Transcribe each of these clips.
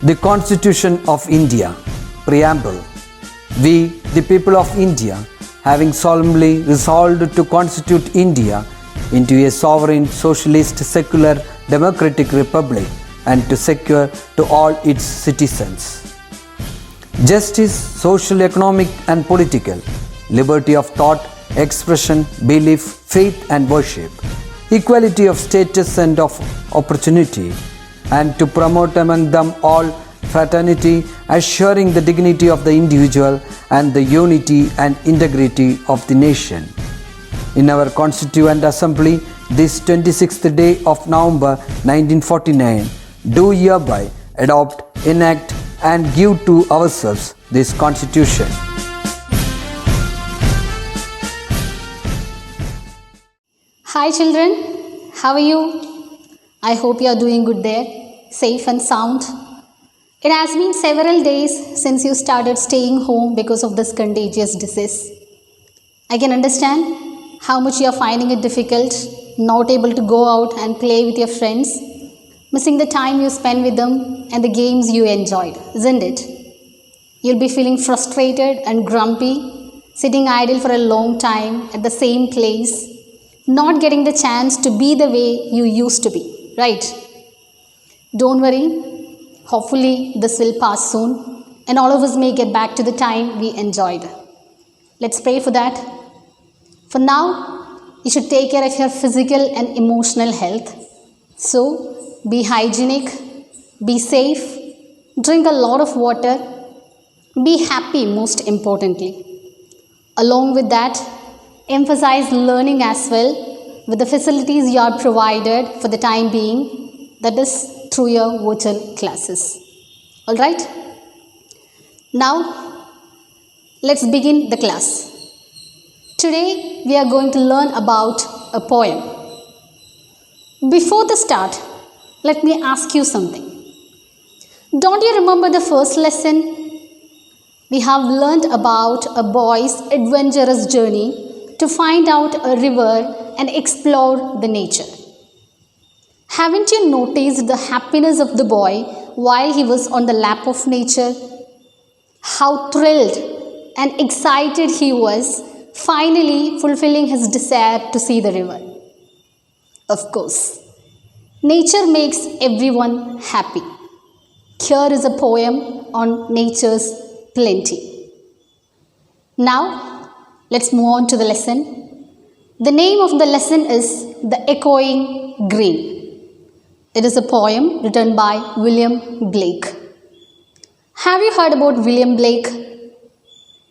The Constitution of India, Preamble. We, the people of India, having solemnly resolved to constitute India into a sovereign, socialist, secular, democratic republic and to secure to all its citizens justice, social, economic and political, liberty of thought, expression, belief, faith and worship, equality of status and of opportunity, and to promote among them all fraternity, assuring the dignity of the individual and the unity and integrity of the nation. In our Constituent Assembly, this 26th day of November 1949, do hereby adopt, enact and give to ourselves this Constitution. Hi children, how are you? I hope you are doing good there, safe and sound. It has been several days since you started staying home because of this contagious disease. I can understand how much you are finding it difficult, not able to go out and play with your friends, missing the time you spent with them and the games you enjoyed, isn't it? You'll be feeling frustrated and grumpy, sitting idle for a long time at the same place, not getting the chance to be the way you used to be, right? Don't worry, hopefully this will pass soon and all of us may get back to the time we enjoyed. Let's pray for that. For now, you should take care of your physical and emotional health. So, be hygienic, be safe, drink a lot of water, be happy most importantly. Along with that, emphasize learning as well with the facilities you are provided for the time being, that is through your virtual classes. Alright? Now, let's begin the class. Today, we are going to learn about a poem. Before the start, let me ask you something. Don't you remember the first lesson? We have learned about a boy's adventurous journey to find out a river and explore the nature. Haven't you noticed the happiness of the boy while he was on the lap of nature? How thrilled and excited he was, finally fulfilling his desire to see the river. Of course, nature makes everyone happy. Here is a poem on nature's plenty. Now, let's move on to the lesson. The name of the lesson is The Echoing Green. It is a poem written by William Blake. Have you heard about William Blake?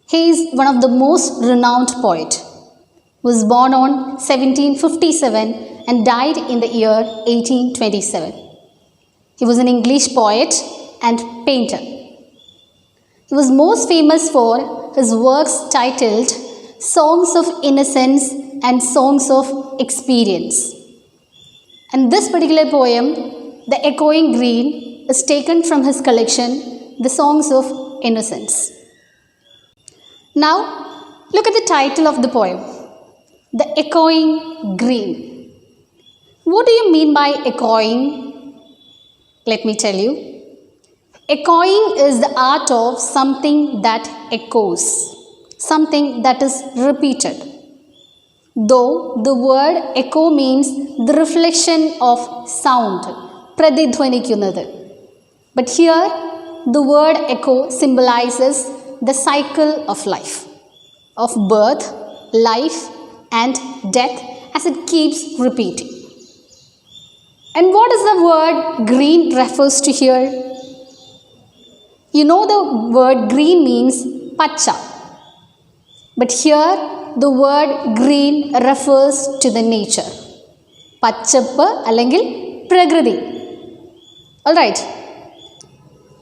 He is one of the most renowned poets. He was born on 1757 and died in the year 1827. He was an English poet and painter. He was most famous for his works titled Songs of Innocence and Songs of Experience. And this particular poem, The Echoing Green, is taken from his collection, The Songs of Innocence. Now, look at the title of the poem, The Echoing Green. What do you mean by echoing? Let me tell you. Echoing is the art of something that echoes, something that is repeated. Though the word echo means the reflection of sound, pradidhvanikunathu. But here, the word echo symbolizes the cycle of life, of birth, life and death as it keeps repeating. And what does the word green refers to here? You know the word green means pacha. But here the word green refers to the nature. Pachappa allengil prakriti. Alright.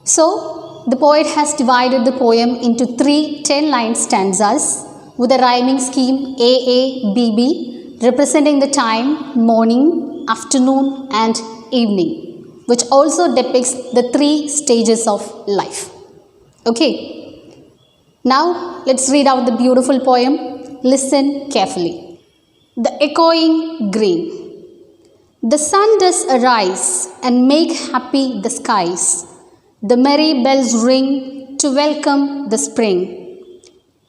So, the poet has divided the poem into 3 10-line stanzas with a rhyming scheme AABB representing the time morning, afternoon and evening, which also depicts the 3 stages of life. Okay. Now, let's read out the beautiful poem. Listen carefully. The Echoing Green. The sun does arise and make happy the skies. The merry bells ring to welcome the spring.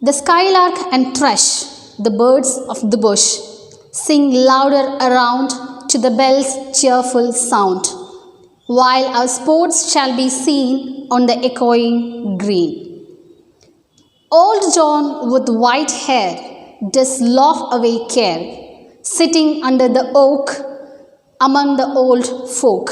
The skylark and thrush, the birds of the bush, sing louder around to the bell's cheerful sound, while our sports shall be seen on the echoing green. Old John with white hair does laugh away care, sitting under the oak among the old folk.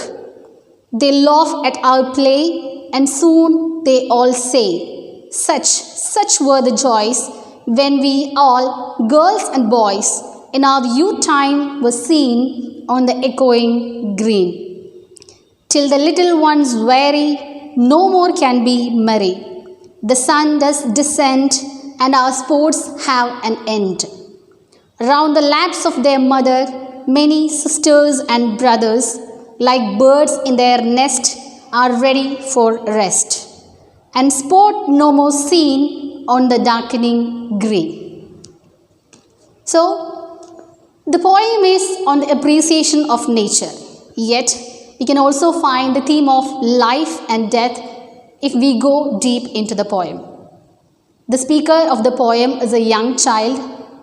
They laugh at our play, and soon they all say, such were the joys when we all, girls and boys, in our youth time were seen on the echoing green. Till the little ones weary, no more can be merry. The sun does descend, and our sports have an end. Round the laps of their mother, many sisters and brothers, like birds in their nest, are ready for rest, and sport no more seen on the darkening green. So, the poem is on the appreciation of nature, yet we can also find the theme of life and death if we go deep into the poem. The speaker of the poem is a young child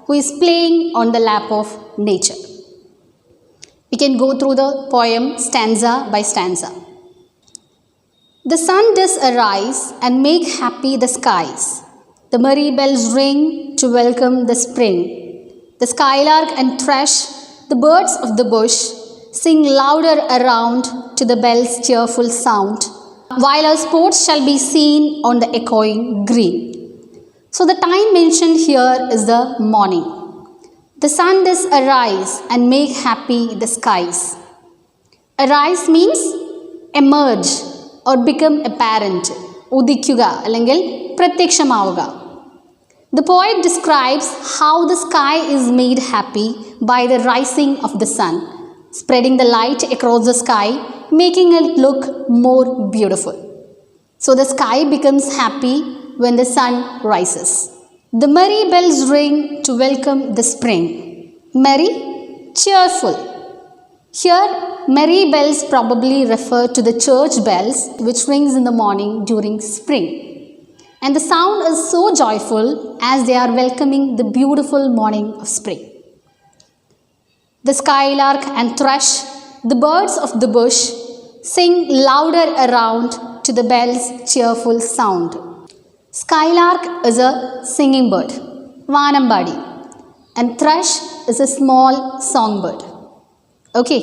who is playing on the lap of nature. We can go through the poem stanza by stanza. The sun does arise and make happy the skies. The merry bells ring to welcome the spring. The skylark and thrush, the birds of the bush, sing louder around to the bell's cheerful sound, while our sports shall be seen on the echoing green. So the time mentioned here is the morning. The sun does arise and make happy the skies. Arise means emerge or become apparent. Udikkuga അല്ലെങ്കിൽ പ്രത്യക്ഷമാവുക. The poet describes how the sky is made happy by the rising of the sun, spreading the light across the sky, making it look more beautiful. So the sky becomes happy when the sun rises. The merry bells ring to welcome the spring. Merry, cheerful. Here, merry bells probably refer to the church bells which rings in the morning during spring. And the sound is so joyful as they are welcoming the beautiful morning of spring. The skylark and thrush, the birds of the bush, sing louder around to the bell's cheerful sound. Skylark is a singing bird, Vanambadi, and thrush is a small songbird. Okay,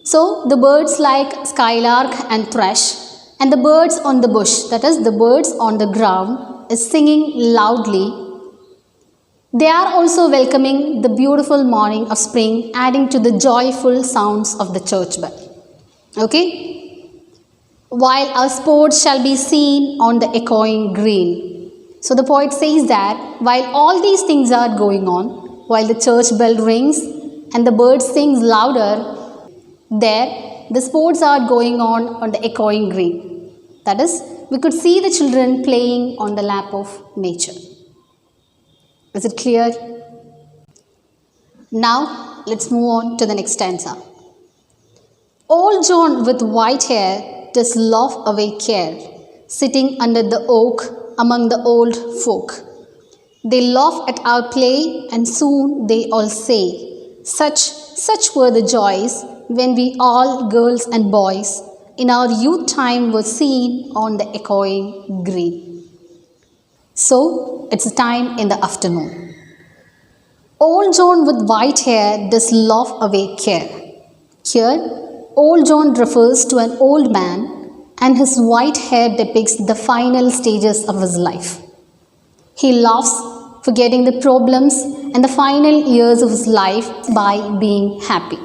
so the birds like skylark and thrush and the birds on the bush, that is the birds on the ground, is singing loudly. They are also welcoming the beautiful morning of spring, adding to the joyful sounds of the church bell. Okay? While our sports shall be seen on the echoing green. So the poet says that while all these things are going on, while the church bell rings and the bird sings louder, there the sports are going on the echoing green. That is, we could see the children playing on the lap of nature. Is it clear? Now let's move on to the next stanza. Old John with white hair does laugh away care, sitting under the oak among the old folk. They laugh at our play, and soon they all say, such were the joys when we all, girls and boys, in our youth time were seen on the echoing green. So, it's time in the afternoon. Old John with white hair does laugh away care. Here, Old John refers to an old man, and his white hair depicts the final stages of his life. He laughs, forgetting the problems and the final years of his life by being happy.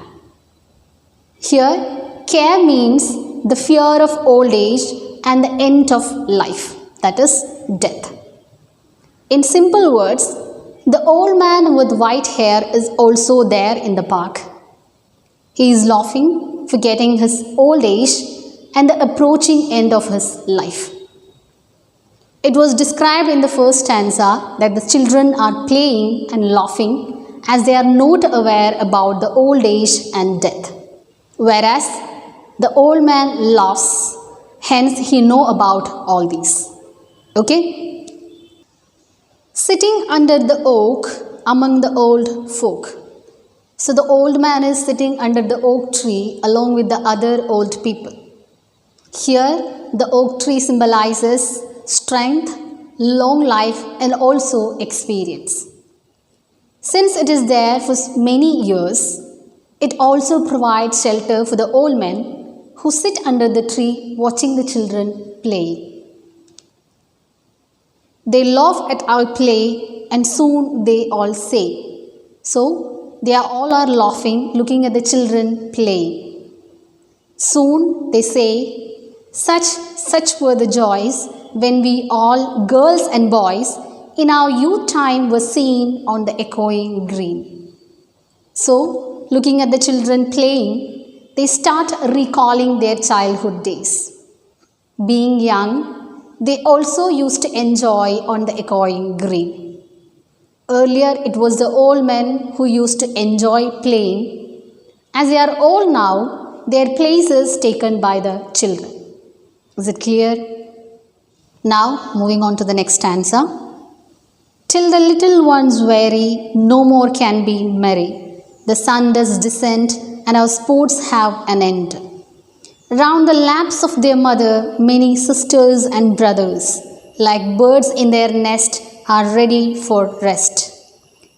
Here, care means the fear of old age and the end of life, that is, death. In simple words, the old man with white hair is also there in the park. He is laughing, forgetting his old age and the approaching end of his life. It was described in the first stanza that the children are playing and laughing as they are not aware about the old age and death. Whereas the old man laughs, Hence, he know about all these. Okay? Sitting under the oak among the old folk. So the old man is sitting under the oak tree along with the other old people. Here, the oak tree symbolizes strength, long life, and also experience. Since it is there for many years, it also provides shelter for the old men who sit under the tree watching the children play. They laugh at our play and soon they all say. So, they are all are laughing looking at the children playing. Soon they say, such were the joys when we all, girls and boys, in our youth time were seen on the echoing green. So, looking at the children playing, they start recalling their childhood days. Being young, they also used to enjoy on the echoing green. Earlier, it was the old men who used to enjoy playing. As they are old now, their place is taken by the children. Is it clear? Now, moving on to the next stanza. Till the little ones weary, no more can be merry. The sun does descend, and our sports have an end. Round the laps of their mother, many sisters and brothers, like birds in their nest, are ready for rest,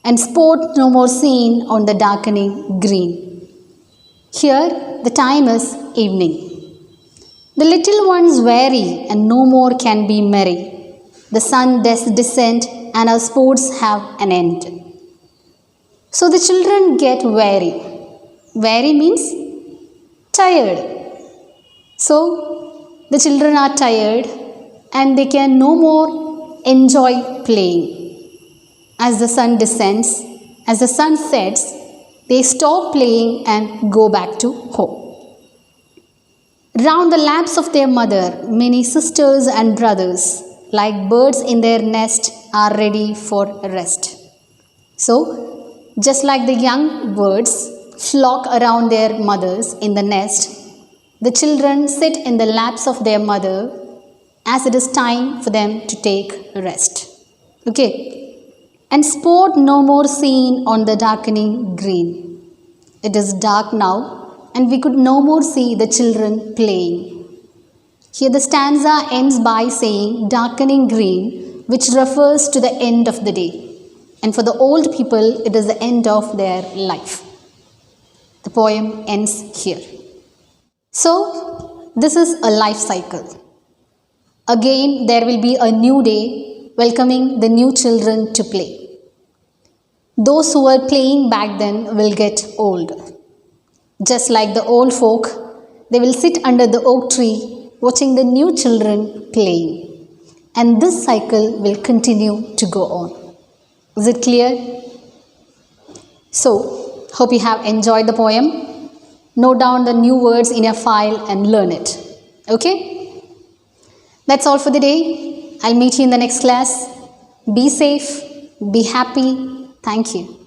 and sport no more seen on the darkening green. Here, the time is evening. The little ones weary, and no more can be merry. The sun does descend, and our sports have an end. So the children get weary. Weary means tired. So the children are tired and they can no more enjoy playing. As the sun descends, as the sun sets, they stop playing and go back to home. Round the laps of their mother, many sisters and brothers, like birds in their nest, are ready for rest. So, just like the young birds flock around their mothers in the nest, the children sit in the laps of their mother as it is time for them to take rest. Okay? And sport no more seen on the darkening green. It is dark now and we could no more see the children playing. Here the stanza ends by saying darkening green, which refers to the end of the day. And for the old people, it is the end of their life. The poem ends here. So, this is a life cycle. Again, there will be a new day welcoming the new children to play. Those who were playing back then will get old. Just like the old folk, they will sit under the oak tree watching the new children playing. And this cycle will continue to go on. Is it clear? So, hope you have enjoyed the poem. Note down the new words in your file and learn it. Okay? That's all for the day. I'll meet you in the next class. Be safe. Be happy. Thank you.